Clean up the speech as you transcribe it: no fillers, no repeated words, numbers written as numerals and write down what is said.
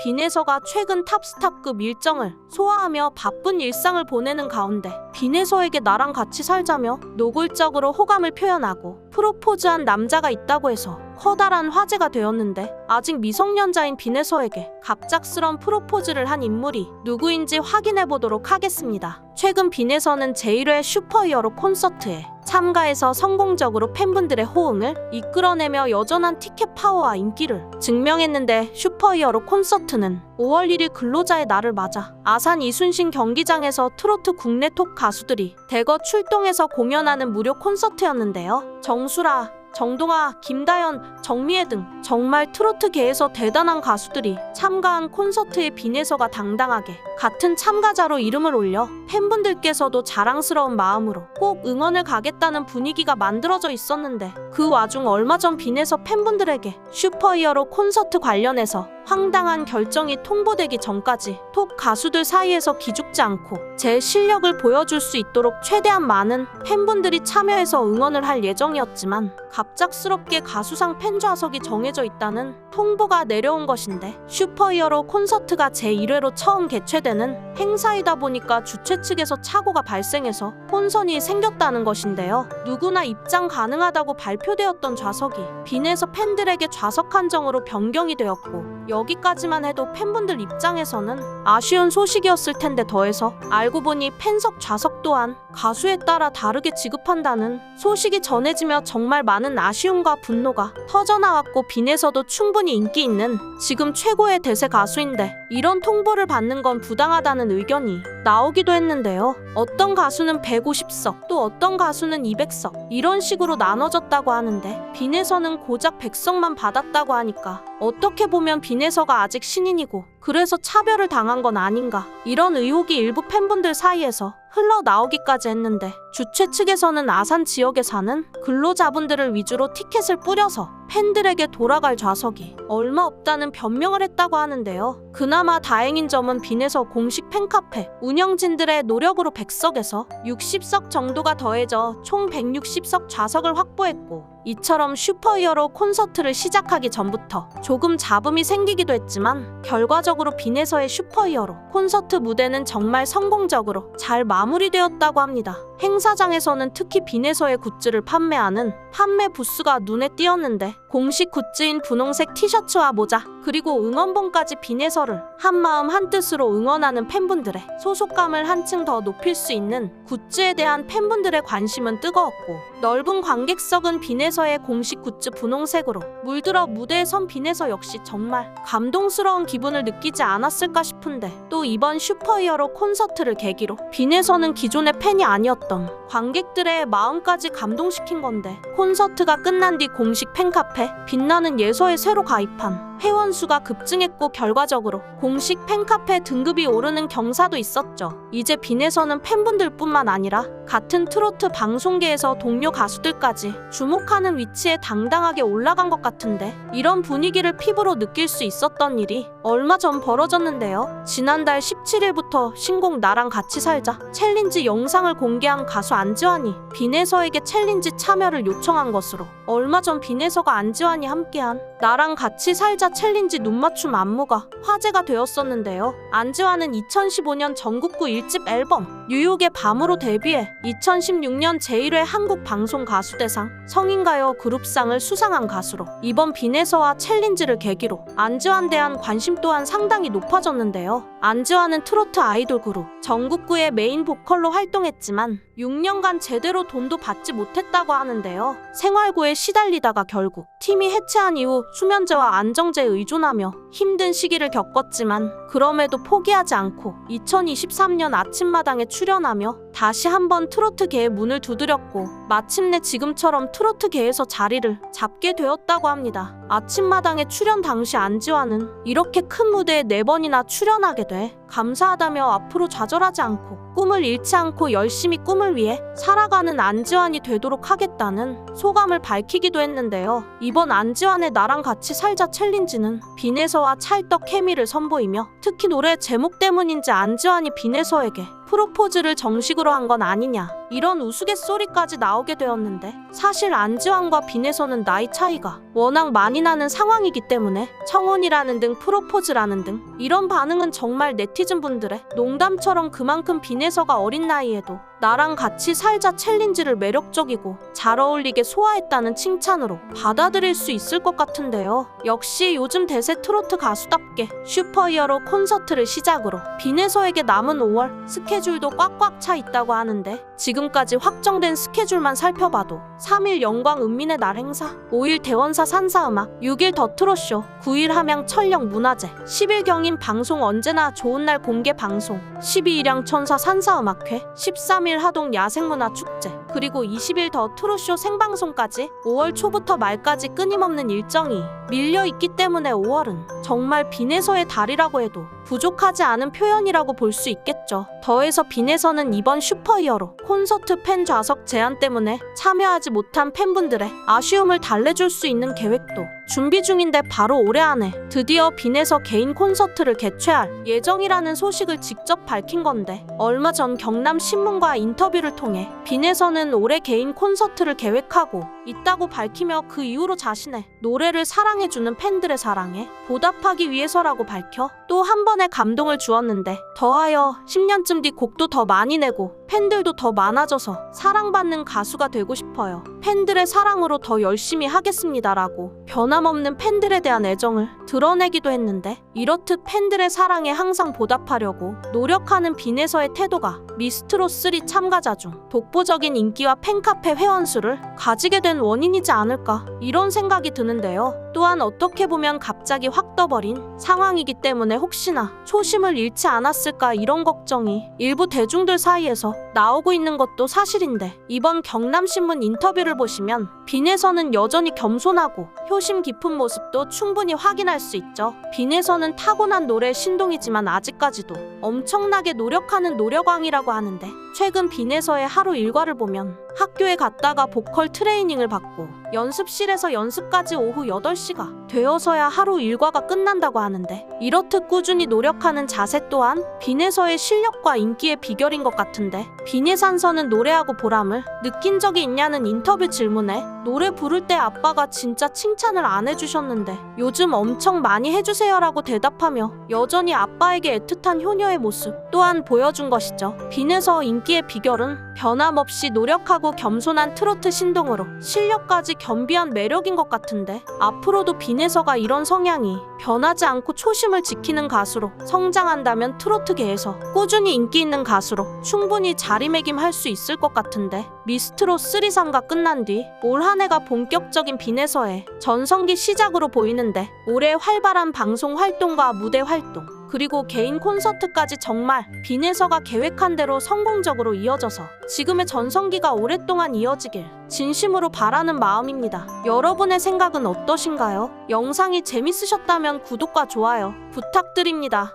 빈에서가 최근 탑스타급 일정을 소화하며 바쁜 일상을 보내는 가운데 빈에서에게 나랑 같이 살자며 노골적으로 호감을 표현하고 프로포즈한 남자가 있다고 해서 커다란 화제가 되었는데, 아직 미성년자인 빈에서에게 갑작스런 프로포즈를 한 인물이 누구인지 확인해 보도록 하겠습니다. 최근 빈에서는 제1회 슈퍼히어로 콘서트에 참가해서 성공적으로 팬분들의 호응을 이끌어내며 여전한 티켓 파워와 인기를 증명했는데, 슈퍼히어로 콘서트는 5월 1일 근로자의 날을 맞아 아산 이순신 경기장에서 트로트 국내 톱 가수들이 대거 출동해서 공연하는 무료 콘서트였는데요. 정수라, 정동아, 김다연, 정미애 등 정말 트로트계에서 대단한 가수들이 참가한 콘서트에 빈에서가 당당하게 같은 참가자로 이름을 올려 팬분들께서도 자랑스러운 마음으로 꼭 응원을 가겠다는 분위기가 만들어져 있었는데, 그 와중 얼마 전 빈에서 팬분들에게 슈퍼히어로 콘서트 관련해서 황당한 결정이 통보되기 전까지 톱 가수들 사이에서 기죽지 않고 제 실력을 보여줄 수 있도록 최대한 많은 팬분들이 참여해서 응원을 할 예정이었지만, 갑작스럽게 가수상 팬 좌석이 정해져 있다는 통보가 내려온 것인데, 슈퍼히어로 콘서트가 제1회로 처음 개최되는 행사이다 보니까 주최 측에서 착오가 발생해서 혼선이 생겼다는 것인데요. 누구나 입장 가능하다고 발표되었던 좌석이 빈에서 팬들에게 좌석 한정으로 변경이 되었고, 여기까지만 해도 팬분들 입장에서는 아쉬운 소식이었을 텐데, 더해서 알고 보니 팬석 좌석 또한 가수에 따라 다르게 지급한다는 소식이 전해지며 정말 많은 아쉬움과 분노가 터져나왔고, 빈에서도 충분히 인기 있는 지금 최고의 대세 가수인데 이런 통보를 받는 건 부당하다는 의견이 나오기도 했는데요. 어떤 가수는 150석, 또 어떤 가수는 200석 이런 식으로 나눠졌다고 하는데, 빈에서는 고작 100석만 받았다고 하니까 어떻게 보면 빈에서가 아직 신인이고 그래서 차별을 당한 건 아닌가, 이런 의혹이 일부 팬분들 사이에서 흘러나오기까지 했는데, 주최 측에서는 아산 지역에 사는 근로자분들을 위주로 티켓을 뿌려서 팬들에게 돌아갈 좌석이 얼마 없다는 변명을 했다고 하는데요. 그나마 다행인 점은 빈에서 공식 팬카페 운영진들의 노력으로 100석에서 60석 정도가 더해져 총 160석 좌석을 확보했고, 이처럼 슈퍼히어로 콘서트를 시작하기 전부터 조금 잡음이 생기기도 했지만, 결과적으로 빈에서의 슈퍼히어로 콘서트 무대는 정말 성공적으로 잘 마무리되었다고 합니다. 행사장에서는 특히 빈에서의 굿즈를 판매하는 판매 부스가 눈에 띄었는데, 공식 굿즈인 분홍색 티셔츠와 모자, 그리고 응원봉까지 빈에서를 한마음 한뜻으로 응원하는 팬분들의 소속감을 한층 더 높일 수 있는 굿즈에 대한 팬분들의 관심은 뜨거웠고, 넓은 관객석은 빈에서의 공식 굿즈 분홍색으로 물들어 무대에 선 빈에서 역시 정말 감동스러운 기분을 느끼지 않았을까 싶은데, 또 이번 슈퍼히어로 콘서트를 계기로 빈에서는 기존의 팬이 아니었던 관객들의 마음까지 감동시킨 건데, 콘서트가 끝난 뒤 공식 팬카페 빛나는 예서에 새로 가입한 회원수가 급증했고, 결과적으로 공식 팬카페 등급이 오르는 경사도 있었죠. 이제 빈에서는 팬분들뿐만 아니라 같은 트로트 방송계에서 동료 가수들까지 주목하는 위치에 당당하게 올라간 것 같은데, 이런 분위기를 피부로 느낄 수 있었던 일이 얼마 전 벌어졌는데요. 지난달 17일부터 신곡 나랑 같이 살자 챌린지 영상을 공개한 가수 안지환이 빈에서에게 챌린지 참여를 요청한 것으로, 얼마 전 빈에서가 안지환이 함께한 나랑 같이 살자 챌린지 눈맞춤 안무가 화제가 되었었는데요. 안지환은 2015년 전국구 1집 앨범 뉴욕의 밤으로 데뷔해 2016년 제1회 한국방송가수대상 성인가요 그룹상을 수상한 가수로, 이번 빈에서와 챌린지를 계기로 안지환에 대한 관심 또한 상당히 높아졌는데요. 안지환은 트로트 아이돌 그룹 전국구의 메인 보컬로 활동했지만 6년간 제대로 돈도 받지 못했다고 하는데요. 생활고에 시달리다가 결국 팀이 해체한 이후 수면제와 안정제에 의존하며 힘든 시기를 겪었지만, 그럼에도 포기하지 않고 2023년 아침마당에 출연하며 다시 한번 트로트계의 문을 두드렸고, 마침내 지금처럼 트로트계에서 자리를 잡게 되었다고 합니다. 아침마당에 출연 당시 안지환은 이렇게 큰 무대에 4번이나 출연하게 돼 감사하다며 앞으로 좌절하지 않고 꿈을 잃지 않고 열심히 꿈을 위해 살아가는 안지환이 되도록 하겠다는 소감을 밝히기도 했는데요. 이번 안지환의 나랑 같이 살자 챌린지는 빈에서와 찰떡 케미를 선보이며, 특히 노래 제목 때문인지 안지환이 빈에서에게 프로포즈를 정식으로 한 건 아니냐, 이런 우스갯소리까지 나오게 되었는데, 사실 안지환과 빈에서는 나이 차이가 워낙 많이 나는 상황이기 때문에 청혼이라는 등 프로포즈라는 등 이런 반응은 정말 네티즌 분들의 농담처럼 그만큼 빈에서가 어린 나이에도 나랑 같이 살자 챌린지를 매력적이고 잘 어울리게 소화했다는 칭찬으로 받아들일 수 있을 것 같은데요. 역시 요즘 대세 트로트 가수답게 슈퍼히어로 콘서트를 시작으로 빈에서에게 남은 5월 스케줄도 꽉꽉 차 있다고 하는데, 지금까지 확정된 스케줄만 살펴봐도 3일 영광 은민의 날 행사, 5일 대원사 산사음악, 6일 더 트롯쇼, 9일 함양 철령 문화제, 10일 경인 방송 언제나 좋은 날 공개 방송, 12일 양천사 산사음악회, 13일 하동 야생문화축제, 그리고 20일 더 트롯쇼 생방송까지 5월 초부터 말까지 끊임없는 일정이 밀려있기 때문에 5월은 정말 빈에서의 달이라고 해도 부족하지 않은 표현이라고 볼 수 있겠죠. 더해서 빈에서는 이번 슈퍼히어로 콘서트 팬 좌석 제한 때문에 참여하지 못한 팬분들의 아쉬움을 달래줄 수 있는 계획도 준비 중인데, 바로 올해 안에 드디어 빈에서 개인 콘서트를 개최할 예정이라는 소식을 직접 밝힌 건데, 얼마 전 경남신문과 인터뷰를 통해 빈에서는 올해 개인 콘서트를 계획하고 있다고 밝히며, 그 이후로 자신의 노래를 사랑해주는 팬들의 사랑에 보답하기 위해서라고 밝혀 또 한 번의 감동을 주었는데, 더하여 10년쯤 뒤 곡도 더 많이 내고 팬들도 더 많아져서 사랑받는 가수가 되고 싶어요. 팬들의 사랑으로 더 열심히 하겠습니다라고 변함없는 팬들에 대한 애정을 드러내기도 했는데, 이렇듯 팬들의 사랑에 항상 보답하려고 노력하는 빈에서의 태도가 미스트롯3 참가자 중 독보적인 인기와 팬카페 회원수를 가지게 된 원인이지 않을까, 이런 생각이 드는데요. 또한 어떻게 보면 갑자기 확 떠버린 상황이기 때문에 혹시나 초심을 잃지 않았을까, 이런 걱정이 일부 대중들 사이에서 나오고 있는 것도 사실인데, 이번 경남신문 인터뷰를 보시면 빈에서는 여전히 겸손하고 효심 깊은 모습도 충분히 확인할 수 있죠. 빈에서는 타고난 노래 신동이지만 아직까지도 엄청나게 노력하는 노력왕이라고 하는데, 최근 빈에서의 하루 일과를 보면 학교에 갔다가 보컬 트레이닝을 받고 연습실에서 연습까지 오후 8시가 되어서야 하루 일과가 끝난다고 하는데, 이렇듯 꾸준히 노력하는 자세 또한 빈에서의 실력과 인기의 비결인 것 같은데, 빈에산서는 노래하고 보람을 느낀 적이 있냐는 인터뷰 질문에 노래 부를 때 아빠가 진짜 칭찬을 안 해주셨는데 요즘 엄청 많이 해주세요라고 대답하며 여전히 아빠에게 애틋한 효녀의 모습 또한 보여준 것이죠. 빈에서 인기의 비결은 변함없이 노력하고 겸손한 트로트 신동으로 실력까지 겸비한 매력인 것 같은데, 앞으로도 빈에서가 이런 성향이 변하지 않고 초심을 지키는 가수로 성장한다면 트로트계에서 꾸준히 인기 있는 가수로 충분히 자리매김할 수 있을 것 같은데, 미스트롯 3상가 끝난 뒤 올 한 해가 본격적인 빈에서의 전성기 시작으로 보이는데, 올해 활발한 방송 활동과 무대 활동, 그리고 개인 콘서트까지 정말 빈에서가 계획한 대로 성공적으로 이어져서 지금의 전성기가 오랫동안 이어지길 진심으로 바라는 마음입니다. 여러분의 생각은 어떠신가요? 영상이 재밌으셨다면 구독과 좋아요 부탁드립니다.